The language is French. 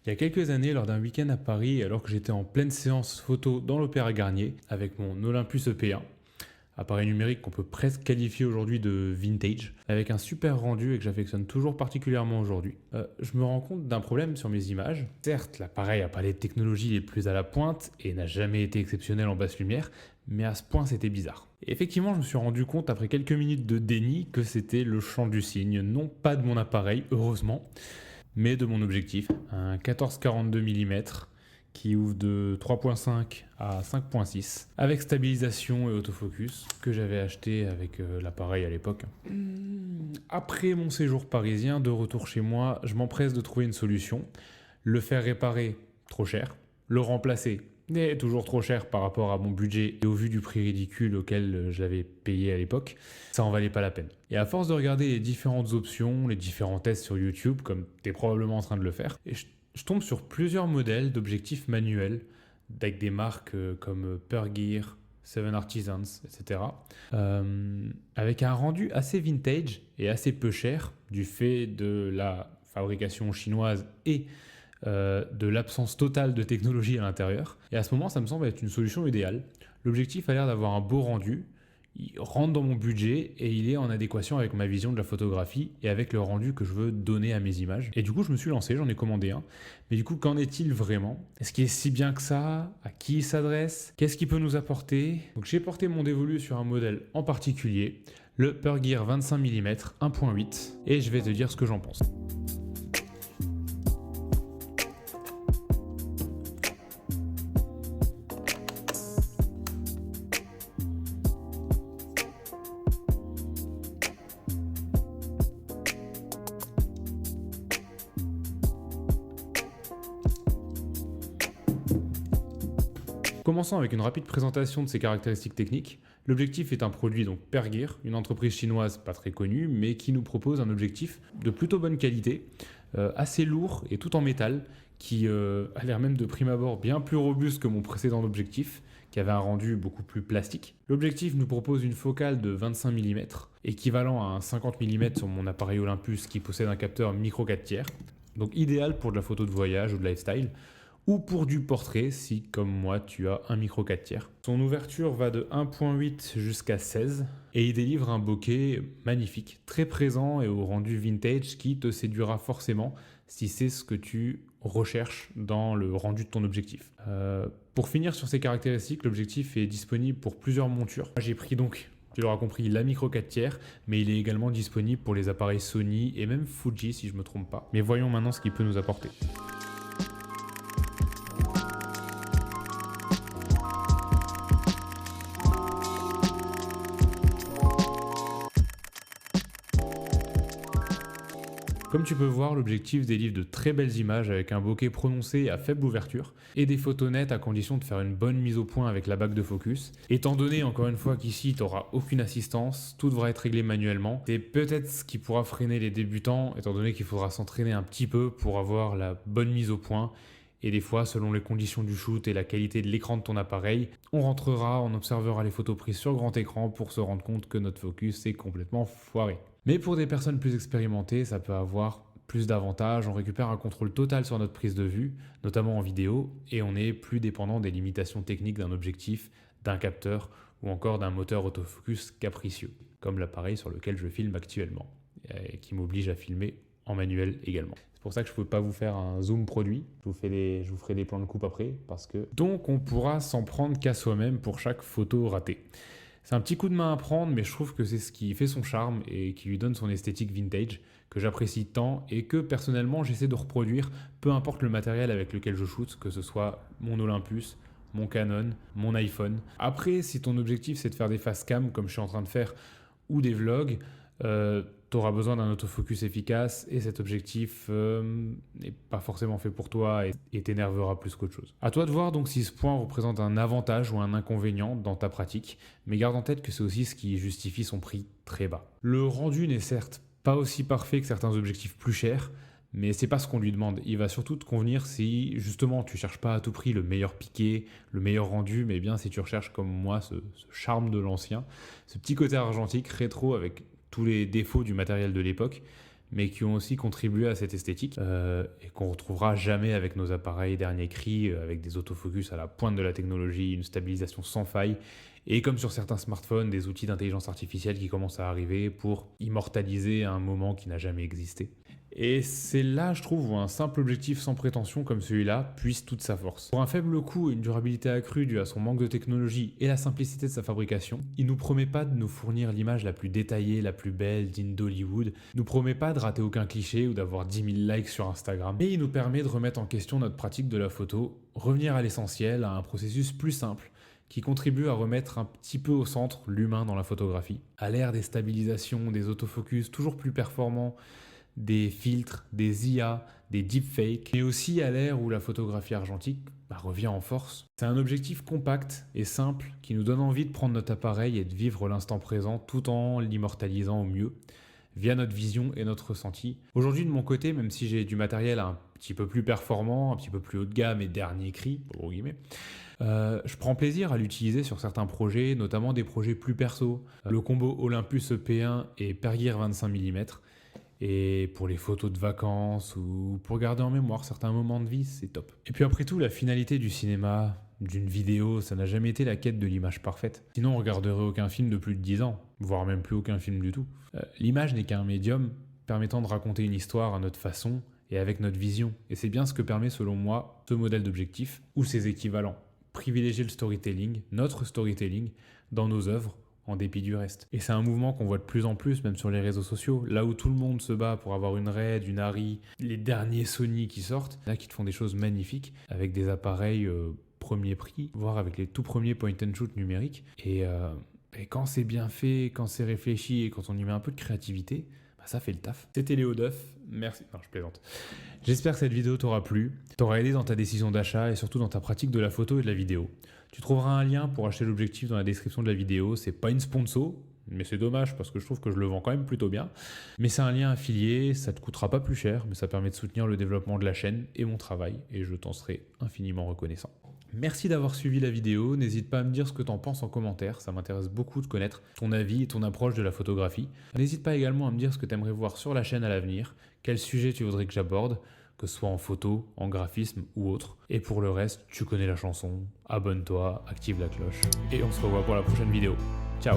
Il y a quelques années, lors d'un week-end à Paris, alors que j'étais en pleine séance photo dans l'Opéra Garnier avec mon Olympus EP1, appareil numérique qu'on peut presque qualifier aujourd'hui de vintage, avec un super rendu et que j'affectionne toujours particulièrement aujourd'hui, je me rends compte d'un problème sur mes images. Certes, l'appareil n'a pas les technologies les plus à la pointe et n'a jamais été exceptionnel en basse lumière, mais à ce point c'était bizarre. Et effectivement, je me suis rendu compte après quelques minutes de déni que c'était le champ du signe, non pas de mon appareil, heureusement, mais de mon objectif, un 14-42 mm qui ouvre de 3.5 à 5.6 avec stabilisation et autofocus que j'avais acheté avec l'appareil à l'époque. Après mon séjour parisien, de retour chez moi, je m'empresse de trouver une solution. Le faire réparer, trop cher. Le remplacer, mais toujours trop cher par rapport à mon budget et au vu du prix ridicule auquel je l'avais payé à l'époque, ça en valait pas la peine. Et à force de regarder les différentes options, les différents tests sur YouTube, comme tu es probablement en train de le faire, et je tombe sur plusieurs modèles d'objectifs manuels avec des marques comme Pergear, Seven Artisans, etc. Avec un rendu assez vintage et assez peu cher du fait de la fabrication chinoise et de l'absence totale de technologie à l'intérieur. Et à ce moment, ça me semble être une solution idéale. L'objectif a l'air d'avoir un beau rendu, il rentre dans mon budget et il est en adéquation avec ma vision de la photographie et avec le rendu que je veux donner à mes images. Et du coup, je me suis lancé, j'en ai commandé un. Mais du coup, qu'en est-il vraiment? Est-ce qu'il est si bien que ça? À qui il s'adresse? Qu'est-ce qu'il peut nous apporter? Donc j'ai porté mon dévolu sur un modèle en particulier, le Pergear 25 mm 1.8, et je vais te dire ce que j'en pense. Commençons avec une rapide présentation de ses caractéristiques techniques. L'objectif est un produit donc Pergear, une entreprise chinoise pas très connue, mais qui nous propose un objectif de plutôt bonne qualité, assez lourd et tout en métal, qui a l'air même de prime abord bien plus robuste que mon précédent objectif, qui avait un rendu beaucoup plus plastique. L'objectif nous propose une focale de 25 mm, équivalent à un 50 mm sur mon appareil Olympus qui possède un capteur micro 4 tiers, donc idéal pour de la photo de voyage ou de lifestyle, ou pour du portrait si, comme moi, tu as un micro 4 tiers. Son ouverture va de 1.8 jusqu'à 16 et il délivre un bokeh magnifique, très présent et au rendu vintage qui te séduira forcément si c'est ce que tu recherches dans le rendu de ton objectif. Pour finir sur ces caractéristiques, l'objectif est disponible pour plusieurs montures. J'ai pris donc, tu l'auras compris, la micro 4 tiers, mais il est également disponible pour les appareils Sony et même Fuji si je ne me trompe pas. Mais voyons maintenant ce qu'il peut nous apporter. Comme tu peux voir, l'objectif délivre de très belles images avec un bokeh prononcé à faible ouverture et des photos nettes à condition de faire une bonne mise au point avec la bague de focus. Étant donné encore une fois qu'ici tu n'auras aucune assistance, tout devra être réglé manuellement. C'est peut-être ce qui pourra freiner les débutants étant donné qu'il faudra s'entraîner un petit peu pour avoir la bonne mise au point. Et des fois, selon les conditions du shoot et la qualité de l'écran de ton appareil, on rentrera, on observera les photos prises sur grand écran pour se rendre compte que notre focus est complètement foiré. Mais pour des personnes plus expérimentées, ça peut avoir plus d'avantages. On récupère un contrôle total sur notre prise de vue, notamment en vidéo, et on est plus dépendant des limitations techniques d'un objectif, d'un capteur ou encore d'un moteur autofocus capricieux, comme l'appareil sur lequel je filme actuellement, et qui m'oblige à filmer en manuel également. C'est pour ça que je ne peux pas vous faire un zoom produit. Je vous ferai des plans de coupe après. Donc on pourra s'en prendre qu'à soi-même pour chaque photo ratée. C'est un petit coup de main à prendre, mais je trouve que c'est ce qui fait son charme et qui lui donne son esthétique vintage, que j'apprécie tant et que personnellement j'essaie de reproduire, peu importe le matériel avec lequel je shoot, que ce soit mon Olympus, mon Canon, mon iPhone. Après, si ton objectif c'est de faire des fast cam comme je suis en train de faire, ou des vlogs, tu auras besoin d'un autofocus efficace et cet objectif n'est pas forcément fait pour toi et t'énervera plus qu'autre chose. À toi de voir donc si ce point représente un avantage ou un inconvénient dans ta pratique, mais garde en tête que c'est aussi ce qui justifie son prix très bas. Le rendu n'est certes pas aussi parfait que certains objectifs plus chers, mais c'est pas ce qu'on lui demande. Il va surtout te convenir si justement tu cherches pas à tout prix le meilleur piqué, le meilleur rendu, mais bien si tu recherches comme moi ce charme de l'ancien, ce petit côté argentique, rétro avec tous les défauts du matériel de l'époque, mais qui ont aussi contribué à cette esthétique et qu'on retrouvera jamais avec nos appareils dernier cri, avec des autofocus à la pointe de la technologie, une stabilisation sans faille, et comme sur certains smartphones, des outils d'intelligence artificielle qui commencent à arriver pour immortaliser un moment qui n'a jamais existé. Et c'est là, je trouve, où un simple objectif sans prétention comme celui-là puise toute sa force. Pour un faible coût et une durabilité accrue due à son manque de technologie et la simplicité de sa fabrication, il nous promet pas de nous fournir l'image la plus détaillée, la plus belle, digne d'Hollywood, nous promet pas de rater aucun cliché ou d'avoir 10 000 likes sur Instagram, mais il nous permet de remettre en question notre pratique de la photo, revenir à l'essentiel, à un processus plus simple, qui contribue à remettre un petit peu au centre l'humain dans la photographie. À l'ère des stabilisations, des autofocus toujours plus performants, des filtres, des IA, des deepfakes, mais aussi à l'ère où la photographie argentique revient en force. C'est un objectif compact et simple qui nous donne envie de prendre notre appareil et de vivre l'instant présent tout en l'immortalisant au mieux, via notre vision et notre ressenti. Aujourd'hui, de mon côté, même si j'ai du matériel un petit peu plus performant, un petit peu plus haut de gamme et dernier cri, pour guillemets, je prends plaisir à l'utiliser sur certains projets, notamment des projets plus perso. Le combo Olympus EP1 et Pergear 25 mm. Et pour les photos de vacances ou pour garder en mémoire certains moments de vie, c'est top. Et puis après tout, la finalité du cinéma, d'une vidéo, ça n'a jamais été la quête de l'image parfaite. Sinon, on regarderait aucun film de plus de 10 ans, voire même plus aucun film du tout. L'image n'est qu'un médium permettant de raconter une histoire à notre façon et avec notre vision. Et c'est bien ce que permet, selon moi, ce modèle d'objectif ou ses équivalents. Privilégier le storytelling, notre storytelling, dans nos œuvres, en dépit du reste. Et c'est un mouvement qu'on voit de plus en plus, même sur les réseaux sociaux, là où tout le monde se bat pour avoir une Red, une Arri, les derniers Sony qui sortent, là qui te font des choses magnifiques, avec des appareils premier prix, voire avec les tout premiers point and shoot numériques. Et quand c'est bien fait, quand c'est réfléchi et quand on y met un peu de créativité, ça fait le taf. C'était Léo Duff, merci. Non, je plaisante. J'espère que cette vidéo t'aura plu, t'aura aidé dans ta décision d'achat et surtout dans ta pratique de la photo et de la vidéo. Tu trouveras un lien pour acheter l'objectif dans la description de la vidéo. C'est pas une sponsor, mais c'est dommage parce que je trouve que je le vends quand même plutôt bien. Mais c'est un lien affilié, ça te coûtera pas plus cher, mais ça permet de soutenir le développement de la chaîne et mon travail, et je t'en serai infiniment reconnaissant. Merci d'avoir suivi la vidéo, n'hésite pas à me dire ce que t'en penses en commentaire, ça m'intéresse beaucoup de connaître ton avis et ton approche de la photographie. N'hésite pas également à me dire ce que t'aimerais voir sur la chaîne à l'avenir, quel sujet tu voudrais que j'aborde, que ce soit en photo, en graphisme ou autre. Et pour le reste, tu connais la chanson, abonne-toi, active la cloche, et on se revoit pour la prochaine vidéo. Ciao!